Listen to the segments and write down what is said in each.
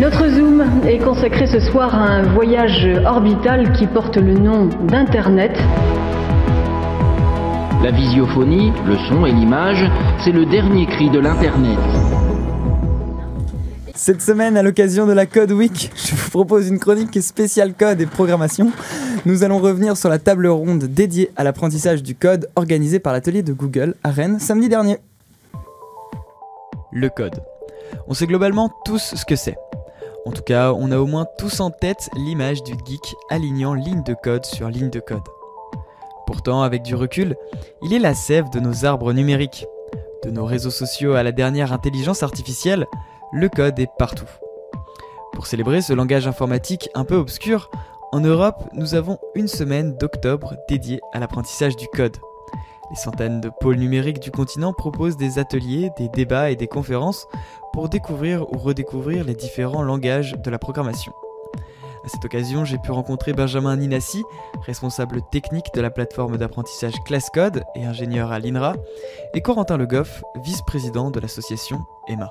Notre Zoom est consacré ce soir à un voyage orbital qui porte le nom d'Internet. La visiophonie, le son et l'image, c'est le dernier cri de l'Internet. Cette semaine, à l'occasion de la Code Week, je vous propose une chronique spéciale code et programmation. Nous allons revenir sur la table ronde dédiée à l'apprentissage du code organisée par l'atelier de Google à Rennes samedi dernier. Le code. On sait globalement tous ce que c'est. En tout cas, on a au moins tous en tête l'image du geek alignant ligne de code sur ligne de code. Pourtant, avec du recul, il est la sève de nos arbres numériques. De nos réseaux sociaux à la dernière intelligence artificielle, le code est partout. Pour célébrer ce langage informatique un peu obscur, en Europe, nous avons une semaine d'octobre dédiée à l'apprentissage du code. Les centaines de pôles numériques du continent proposent des ateliers, des débats et des conférences pour découvrir ou redécouvrir les différents langages de la programmation. À cette occasion, j'ai pu rencontrer Benjamin Ninassi, responsable technique de la plateforme d'apprentissage ClassCode et ingénieur à l'INRA, et Corentin Le Goff, vice-président de l'association EMA.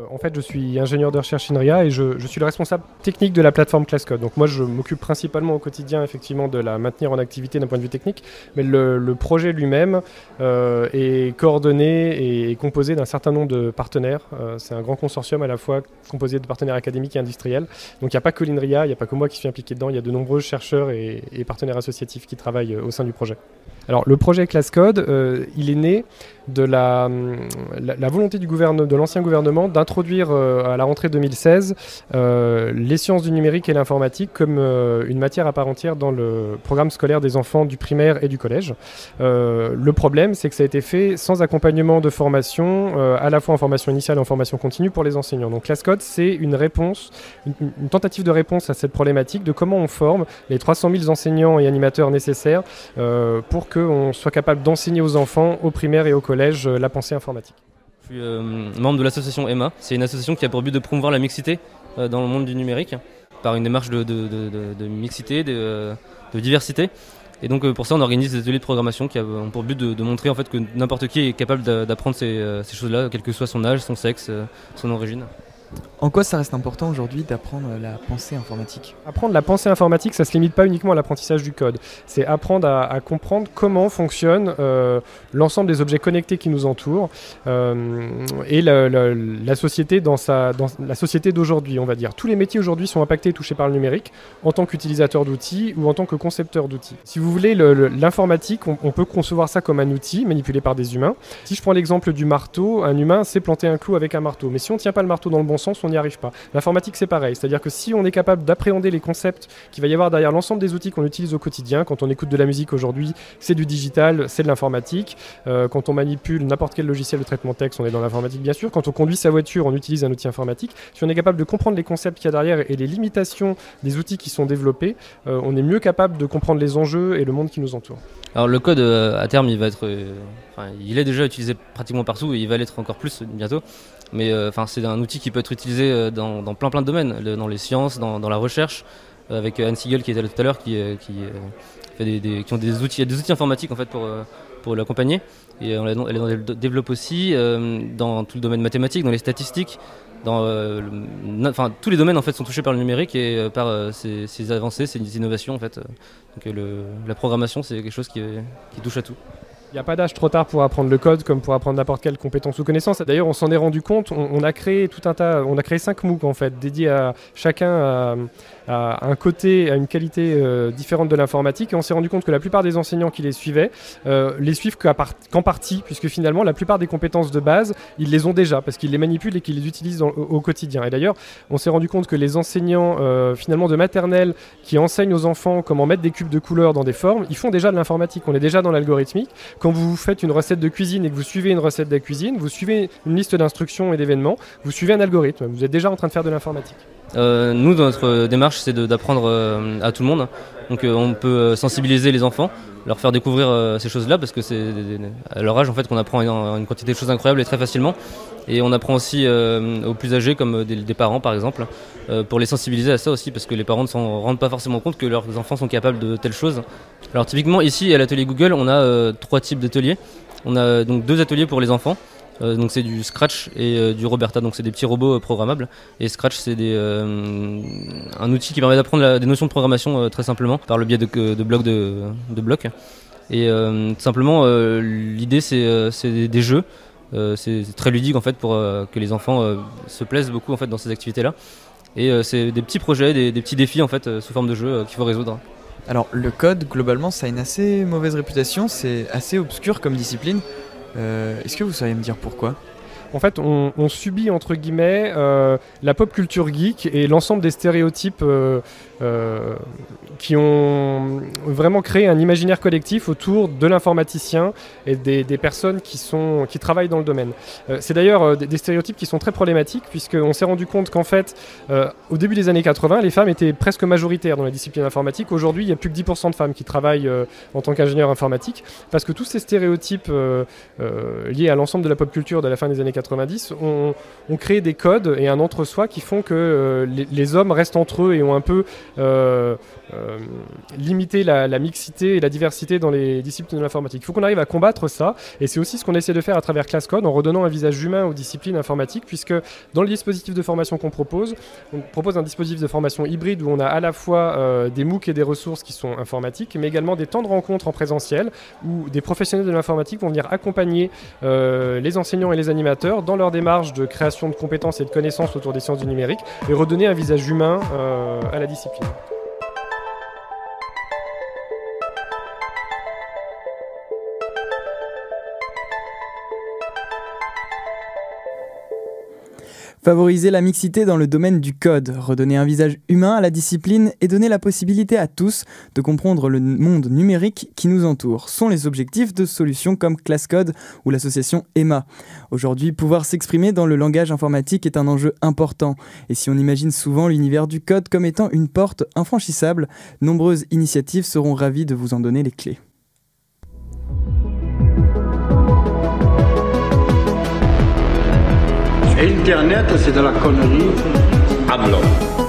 En fait, je suis ingénieur de recherche INRIA et je suis le responsable technique de la plateforme ClassCode. Donc moi, je m'occupe principalement au quotidien effectivement de la maintenir en activité d'un point de vue technique, mais le projet lui-même est coordonné et composé d'un certain nombre de partenaires. C'est un grand consortium à la fois composé de partenaires académiques et industriels. Donc il n'y a pas que l'INRIA, il n'y a pas que moi qui suis impliqué dedans, il y a de nombreux chercheurs et partenaires associatifs qui travaillent au sein du projet. Alors le projet ClassCode, il est né de la volonté de l'ancien gouvernement d'introduire à la rentrée 2016 les sciences du numérique et l'informatique comme une matière à part entière dans le programme scolaire des enfants du primaire et du collège. Le problème, c'est que ça a été fait sans accompagnement de formation, à la fois en formation initiale et en formation continue pour les enseignants. Donc ClassCode, c'est une réponse, une tentative de réponse à cette problématique de comment on forme les 300 000 enseignants et animateurs nécessaires pour qu'on soit capable d'enseigner aux enfants, au primaire et au collège, la pensée informatique. Je suis membre de l'association EMA. C'est une association qui a pour but de promouvoir la mixité dans le monde du numérique par une démarche de mixité, de diversité. Et donc pour ça, on organise des ateliers de programmation qui ont pour but de montrer en fait, que n'importe qui est capable d'apprendre ces choses-là, quel que soit son âge, son sexe, son origine. En quoi ça reste important aujourd'hui d'apprendre la pensée informatique ? Apprendre la pensée informatique, ça ne se limite pas uniquement à l'apprentissage du code. C'est apprendre à comprendre comment fonctionne l'ensemble des objets connectés qui nous entourent et la société la société d'aujourd'hui, on va dire. Tous les métiers aujourd'hui sont impactés et touchés par le numérique en tant qu'utilisateur d'outils ou en tant que concepteur d'outils. Si vous voulez, l'informatique, on peut concevoir ça comme un outil manipulé par des humains. Si je prends l'exemple du marteau, un humain sait planter un clou avec un marteau. Mais si on ne tient pas le marteau dans le bon sens, on n'y arrive pas. L'informatique, c'est pareil. C'est-à-dire que si on est capable d'appréhender les concepts qu'il va y avoir derrière l'ensemble des outils qu'on utilise au quotidien, quand on écoute de la musique aujourd'hui, c'est du digital, c'est de l'informatique. Quand on manipule n'importe quel logiciel de traitement de texte, on est dans l'informatique, bien sûr. Quand on conduit sa voiture, on utilise un outil informatique. Si on est capable de comprendre les concepts qu'il y a derrière et les limitations des outils qui sont développés, on est mieux capable de comprendre les enjeux et le monde qui nous entoure. Alors le code, à terme, il va être, il est déjà utilisé pratiquement partout et il va l'être encore plus bientôt. Mais c'est un outil qui peut être utilisé dans plein de domaines, dans les sciences, dans la recherche, avec Anne Siegel qui était là tout à l'heure, qui ont des outils, il y a des outils informatiques en fait pour l'accompagner. Et elle développe aussi dans tout le domaine mathématique, dans les statistiques, tous les domaines en fait sont touchés par le numérique et par ces avancées, ces innovations en fait. Donc la programmation, c'est quelque chose qui touche à tout. Il n'y a pas d'âge trop tard pour apprendre le code comme pour apprendre n'importe quelle compétence ou connaissance. D'ailleurs, on s'en est rendu compte, on a créé 5 MOOC en fait, dédiés à chacun à un côté, à une qualité différente de l'informatique. Et on s'est rendu compte que la plupart des enseignants qui les suivaient les suivent qu'en partie, puisque finalement, la plupart des compétences de base, ils les ont déjà, parce qu'ils les manipulent et qu'ils les utilisent au quotidien. Et d'ailleurs, on s'est rendu compte que les enseignants finalement de maternelle qui enseignent aux enfants comment mettre des cubes de couleurs dans des formes, ils font déjà de l'informatique, on est déjà dans l'algorithmique. Quand vous faites une recette de cuisine et que vous suivez une recette de cuisine, vous suivez une liste d'instructions et d'événements, vous suivez un algorithme, vous êtes déjà en train de faire de l'informatique. Nous, dans notre démarche, c'est d'apprendre à tout le monde. Donc on peut sensibiliser les enfants, leur faire découvrir ces choses-là, parce que c'est à leur âge en fait, qu'on apprend une quantité de choses incroyables et très facilement. Et on apprend aussi aux plus âgés, comme des parents par exemple, pour les sensibiliser à ça aussi, parce que les parents ne s'en rendent pas forcément compte que leurs enfants sont capables de telles choses. Alors typiquement ici à l'atelier Google, on a 3 types d'ateliers. On a donc 2 ateliers pour les enfants, Donc c'est du Scratch et du Roberta, donc c'est des petits robots programmables. Et Scratch c'est un outil qui permet d'apprendre des notions de programmation très simplement par le biais de blocs. Et tout simplement l'idée c'est des jeux. C'est très ludique en fait pour que les enfants se plaisent beaucoup en fait dans ces activités là. Et c'est des petits projets, des petits défis en fait sous forme de jeux qu'il faut résoudre. Alors le code, globalement, ça a une assez mauvaise réputation, c'est assez obscur comme discipline. Est-ce que vous sauriez me dire pourquoi ? En fait, on subit, entre guillemets, la pop culture geek et l'ensemble des stéréotypes qui ont vraiment créé un imaginaire collectif autour de l'informaticien et des personnes qui travaillent dans le domaine. C'est d'ailleurs des stéréotypes qui sont très problématiques, puisqu'on s'est rendu compte qu'en fait, au début des années 80, les femmes étaient presque majoritaires dans la discipline informatique. Aujourd'hui, il n'y a plus que 10% de femmes qui travaillent en tant qu'ingénieurs informatiques, parce que tous ces stéréotypes liés à l'ensemble de la pop culture de la fin des années 90 ont créé des codes et un entre-soi qui font que les hommes restent entre eux et ont un peu limité la mixité et la diversité dans les disciplines de l'informatique. Il faut qu'on arrive à combattre ça, et c'est aussi ce qu'on essaie de faire à travers ClassCode en redonnant un visage humain aux disciplines informatiques, puisque dans le dispositif de formation qu'on propose, on propose un dispositif de formation hybride où on a à la fois des MOOC et des ressources qui sont informatiques, mais également des temps de rencontre en présentiel où des professionnels de l'informatique vont venir accompagner les enseignants et les animateurs dans leur démarche de création de compétences et de connaissances autour des sciences du numérique et redonner un visage humain à la discipline. Favoriser la mixité dans le domaine du code, redonner un visage humain à la discipline et donner la possibilité à tous de comprendre le monde numérique qui nous entoure sont les objectifs de solutions comme ClassCode ou l'association Emma. Aujourd'hui, pouvoir s'exprimer dans le langage informatique est un enjeu important. Et si on imagine souvent l'univers du code comme étant une porte infranchissable, nombreuses initiatives seront ravies de vous en donner les clés. Internet, c'est de la connerie à blanc.